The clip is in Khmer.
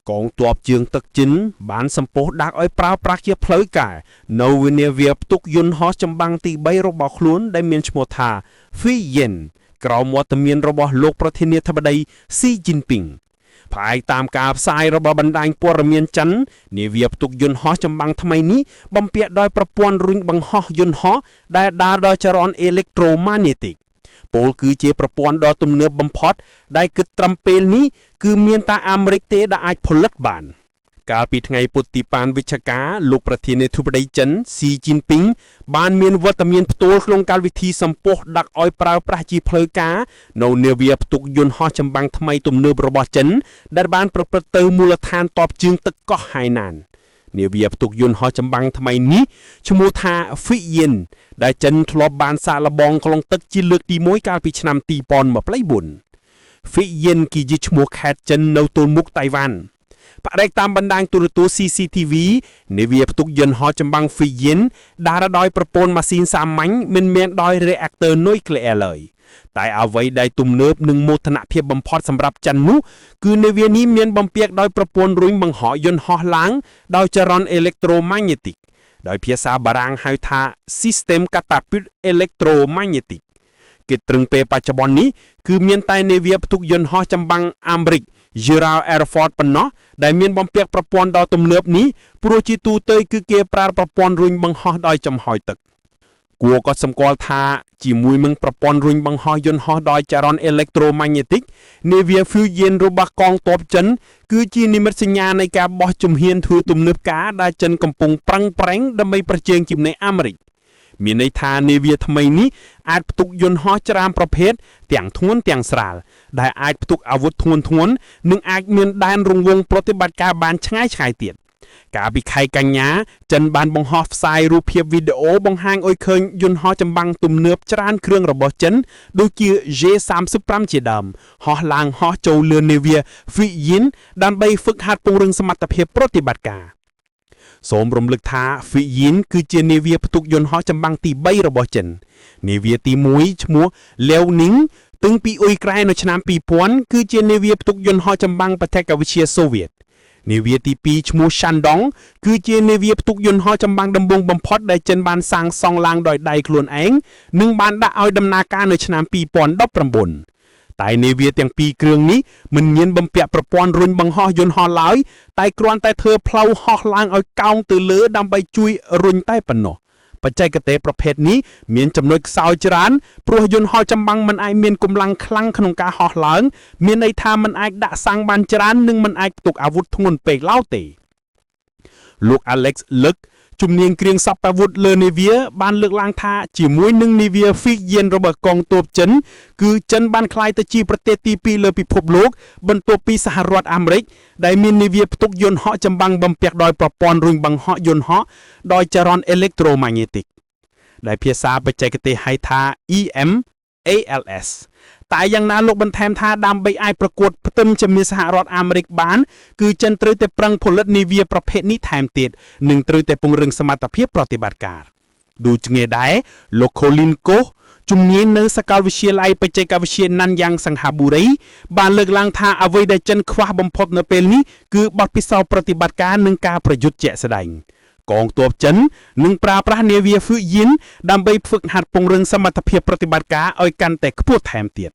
កងទ័ពជើងទឹកចិនបានសម្ពោធដាក់ឲ្យប្រើប្រាស់ជាផ្លូវការនៅវិនាវាផ្ទុកយន្តហោះចម្បាំងទី3របស់ខ្លួនដែលមានឈ្មោះថា Fujian ក្រោមវត្តមានរបស់លោកប្រធានាធិបតី Xi Jinping ផ្អែកតាមការផ្សាយរបស់បណ្ដាញព័ត៌មានចិននាវាផ្ទុកយន្តហោះចម្បាំងថ្មីនេះបំពាក់ដោយប្រព័ន្ធរុញបង្ហោះយន្តហោះដែលដើរដោយចរន្តអេឡិចត្រូម៉ាណេទិកពោលគឺជាប្រព័ន្ធដ៏ទំនើបបំផុតដែលគិតត្រឹមពេលនេះគឺមានតែអាមេរិកទេដែលអាចផលិតបានកាលពីថ្ងៃពុធទី5វិច្ឆិកាលោកប្រធានាធិបតីចិន Xi Jinping បានមានវត្តមានផ្ទាល់ក្នុងកាលវិធីសម្ពោធដាក់ឲ្យប្រើប្រាស់ជាផ្លូវការនៅនាវាផ្ទុកយន្តហោះចម្បាំងថ្មីទំនើបរបស់ចិនដែលបានប្រព្រឹត្តទៅមូលដ្ឋានទ័ពជើងទឹកកោះហៃណាននាវាផ្ទុកយន្តហោះចម្បាំងថ្មីនេះឈ្មោះថា Fujian ដែលចិនធ្លាប់បានសាកល្បងខ្លងទឹកជាលើកទី1កាលពីឆ្នាំ2024 Fujian គឺជាឈ្មោះខេត្តចិននៅទល់មុខតៃវ៉ាន់ផ្អែកតាមបណ្ដាញទូរទស្សន៍ CCTV នាវាផ្ទុកយន្តហោះចម្បាំង Fujian ដើរដោយប្រព័ន្ធម៉ាស៊ីនសាមញ្ញមិនមែនដោយ reactor នុយក្លេអ៊ែរឡើយតែអ្វីដែលទំនើបនិងមោទនភាពបំផុតសម្រាប់ចិននោះគឺនាវានេះមានបំពាក់ដោយប្រព័ន្ធរុញបង្ហោះយន្តហោះឡើងដោយចរន្តអេឡិចត្រូម៉ាញេទិកដោយភាសាបារាំងហៅថា System Catapult Electromagnetic គិតត្រឹងពេលបច្ចុប្បន្ននេះគឺមានតែនាវាផ្ទុកយន្តហោះចម្បាំងអាមេរិក Gerald R. Ford ប៉ុណ្ណោះដែលមានបំពាក់ប្រព័ន្ធដ៏ទំនើបនេះព្រោះជាទូទៅគឺគេប្រើប្រព័ន្ធរុញបង្ហោះដោយចំហុយទឹកគួរក៏សម្គាល់ថាជាមួយនឹងប្រព័ន្ធរុញបង្ហោះយន្តហោះដោយចរន្តអេឡិចត្រូម៉ាញេទិកនាវា Fujian របស់កងទ័ពចិនគឺជានិមិត្តសញ្ញានៃការបោះជំហានធ្វើទំនើបការដែលចិនកំពុងប្រឹងប្រែងដើម្បីប្រជែងជាមួយអាមេរិកមានន័យថានាវាថ្មីនេះអាចផ្ទុកយន្តហោះច្រើនប្រភេទទាំងធ្ងន់ទាំងស្រាលដែលអាចផ្ទុកអាវុធធ្ងន់និងអាចមានដែនរង្វង់ប្រតិបត្តិការបានឆ្ងាយទៀតកាលពីខែកញ្ញាចិនបានបង្ហោះផ្សាយរូបភាពវីដេអូបង្ហាញឲ្យឃើញយន្តហោះចម្បាំងទំនើបច្រើនគ្រឿងរបស់ចិនដូចជា J-35 ជាដើមហោះឡើងហោះចូលលើនាវា Fujian ដើម្បីហ្វឹកហាត់ពង្រឹងសមត្ថភាពប្រតិបត្តិការសូមរំលឹកថា Fujian គឺជានាវាផ្ទុកយន្តហោះចម្បាំងទី3របស់ចិននាវាទី1ឈ្មោះ Liaoning តាំងពីអ៊ុយក្រែននៅឆ្នាំ2000គឺជានាវាផ្ទុកយន្តហោះចម្បាំងបច្ចេកវិទ្យាសូវៀតនាវាទី2ឈ្មោះ Shandong គឺជានាវាផ្ទុកយន្តហោះចម្បាំងដំបូងបំផុតដែលចិនបានសាងសង់ឡើងដោយដៃខ្លួនឯងនិងបានដាក់ឲ្យដំណើរការនៅឆ្នាំ2019តែនាវាទាំងពីរគ្រឿងនេះមិនមានបំពាក់ប្រព័ន្ធរុញបង្ហោះយន្តហោះឡើយតែគ្រាន់តែធ្វើផ្លូវហោះឡើងឲ្យកោងទៅលើដើម្បីជួយរុញតែប៉ុណ្ណោះបច្ចេកទេសប្រភេទនេះមានចំណុចខ្សោយច្រើនព្រោះយន្តហោះចម្បាំងមិនអាចមានកម្លាំងខ្លាំងក្នុងការហោះឡើងមានន័យថាមិនអាចដាក់សាំងបានច្រើននិងមិនអាចផ្ទុកអាវុធធ្ងន់ពេកឡើយទេលោក Alex Luk ជំនាញគ្រឿងសព្វអាវុធលើនាវាបានលើកឡើងថាជាមួយនឹងនាវា Fujian របស់កងទ័ពចិនគឺចិនបានក្លាយទៅជាប្រទេសទី2លើពិភពលោកបន្ទាប់ពីសហរដ្ឋអាមេរិកដែលមាននាវាផ្ទុកយន្តហោះចម្បាំងបំពាក់ដោយប្រព័ន្ធរុញបង្ហោះយន្តហោះដោយចរន្តអេឡិចត្រូម៉ាញេទិកដែលភាសាបច្ចេកទេសហៅថា EMALS តែយ៉ាងណាលោកបន្ថែមថាដើម្បីអាចប្រកួតផ្ទឹមជាមួយសហរដ្ឋអាមេរិកបានគឺចិនត្រូវតែប្រឹងផលិតនាវាប្រភេទនេះថែមទៀតនិងត្រូវតែពង្រឹងសមត្ថភាពប្រតិបត្តិការដូចគ្នាដែរលោក Colin Koch ជំនាញនៅសាកលវិទ្យាល័យបច្ចេកវិទ្យាណាន់យ៉ាងសង្ហាបុរីបានលើកឡើងថាអ្វីដែលចិនខ្វះបំផុតនៅពេលនេះគឺបទពិសោធន៍ប្រតិបត្តិការនិងការប្រយុទ្ធជាក់ស្ដែងកងទ័ពចិននឹងប្រើប្រាស់នាវា Fujian ដើម្បីហ្វឹកហាត់ពង្រឹងសមត្ថភាពប្រតិបត្តិការឲ្យកាន់តែខ្ពស់ថែមទៀត